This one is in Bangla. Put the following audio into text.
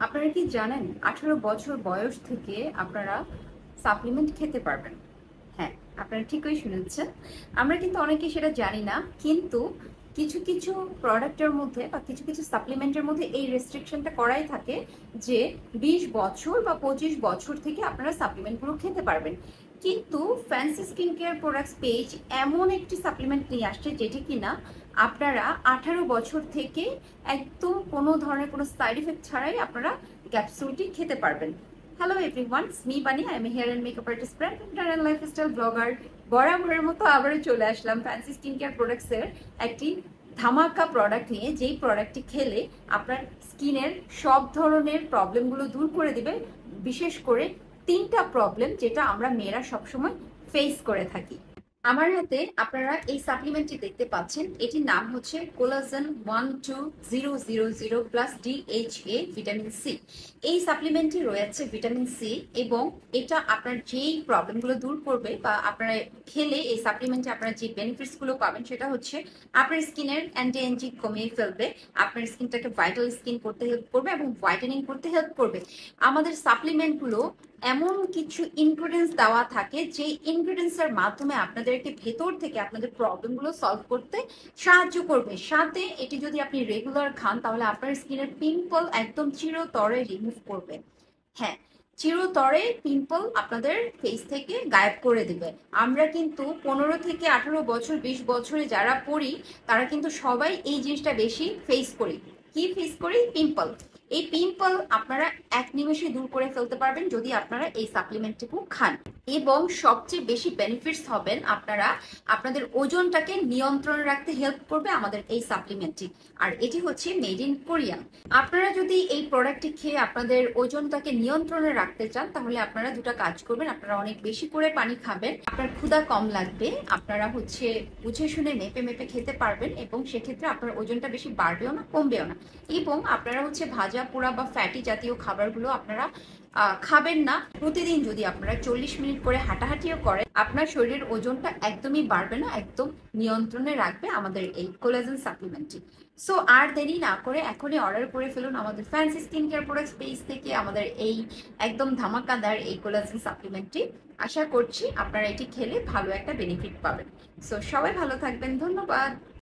আপনারা কি জানেন 18 বছর বয়স থেকে আপনারা সাপ্লিমেন্ট খেতে পারবেন? হ্যাঁ, আপনারা ঠিকই শুনেছেন। আমরা কিন্তু অনেকেই সেটা জানি না, কিন্তু কিছু কিছু প্রোডাক্টের মধ্যে বা কিছু কিছু সাপ্লিমেন্টের মধ্যে এই রেস্ট্রিকশনটা করাই থাকে যে 20 বছর বা 25 বছর থেকে আপনারা সাপ্লিমেন্টগুলো খেতে পারবেন। কিন্তু fancy skin care products page এমন একটি সাপ্লিমেন্ট নিয়ে আসছে যেটি কিনা আপনারা 18 বছর থেকে একদম কোনো ধরনের কোনো সাইড ইফেক্ট ছাড়াই আপনারা ক্যাপসুলটি খেতে পারবেন। হ্যালো এভরিওয়ান, মি বানি, I am here and makeup artist, brand and lifestyle blogger. বরাবরের মতো আবারও চলে আসলাম ফ্যান্সি স্কিন কেয়ার প্রোডাক্টসের একটি ধামাকা প্রোডাক্ট নিয়ে, যেই প্রোডাক্টটি খেলে আপনার স্কিনের সব ধরনের প্রবলেমগুলো দূর করে দিবে। বিশেষ করে তিনটা প্রবলেম যেটা আমরা মেয়েরা সবসময় ফেস করে থাকি। আমার হাতে আপনারা এই সাপ্লিমেন্টটি দেখতে পাচ্ছেন, এটির নাম হচ্ছে collagen 12000 plus DHA vitamin C. এই সাপ্লিমেন্টটি রয়েছে ভিটামিন সি, এবং এটা আপনার যেই প্রবলেমগুলো দূর করবে বা আপনারা খেলে এই সাপ্লিমেন্টে আপনারা যে বেনিফিটস গুলো পাবেন সেটা হচ্ছে আপনার স্কিনের অ্যান্টি এজিং কমিয়ে ফেলবে, আপনার স্কিনটাকে ভাইটাল স্কিন করতে হেল্প করবে এবং হোয়াইটেনিং করতে হেল্প করবে। আমাদের সাপ্লিমেন্টগুলো এমন কিছু ইনগ্রিডিয়েন্টস দেওয়া থাকে যে ইনগ্রিডিয়েন্টস এর মাধ্যমে আপনাদেরকে ভেতর থেকে আপনাদের প্রবলেমগুলো সলভ করতে সাহায্য করবে। সাথে এটি যদি আপনি রেগুলার খান তাহলে আপনার স্কিনের পিম্পল একদম চিরতরে রিমুভ করবে। হ্যাঁ, চিরতরে পিম্পল আপনাদের ফেস থেকে গায়েব করে দিবে। আমরা কিন্তু 15 থেকে 18 বছর 20 বছরে যারা পড়ি তারা কিন্তু সবাই এই জিনিসটা বেশি ফেস করি। কি ফেস করি? পিম্পল। এই পিম্পল আপনারা এক নিমেষে দূর করে ফেলতে পারবেন যদি আপনারা এই সাপ্লিমেন্টটুকু খান। এবং সবচেয়ে বেশি বেনিফিটস হবেন আপনারা, আপনাদের ওজনটাকে নিয়ন্ত্রণে রাখতে হেল্প করবে আমাদের এই সাপ্লিমেন্টটি। আর এটি হচ্ছে মেড ইন কোরিয়া। আপনারা যদি এই প্রোডাক্টটি খেয়ে আপনাদের ওজনটাকে নিয়ন্ত্রণে রাখতে চান তাহলে আপনারা দুটো কাজ করবেন। আপনারা অনেক বেশি করে পানি খাবেন, আপনার ক্ষুধা কম লাগবে, আপনারা হচ্ছে বুঝে শুনে মেপে মেপে খেতে পারবেন, এবং সেক্ষেত্রে আপনার ওজনটা বেশি বাড়বেও না কমবেও না। এবং আপনারা হচ্ছে ভাজা পোড়া বা ফ্যাটি জাতীয় খাবারগুলো আপনারা খাবেন না। প্রতিদিন যদি আপনারা 40 মিনিট করে হাঁটাহাঁটিও করেন আপনার শরীরের ওজনটা একদমই বাড়বে না, একদম নিয়ন্ত্রণে রাখবে আমাদের এই কোলাজেন সাপ্লিমেন্টটি। সো আর দেরি না করে এখনই অর্ডার করে ফেলুন আমাদের fancy skin care products page থেকে আমাদের এই একদম ধামাকাদার এই কোলাজেন সাপ্লিমেন্টটি। আশা করছি আপনারা এটি খেলে ভালো একটা বেনিফিট পাবেন। সো সবাই ভালো থাকবেন, ধন্যবাদ।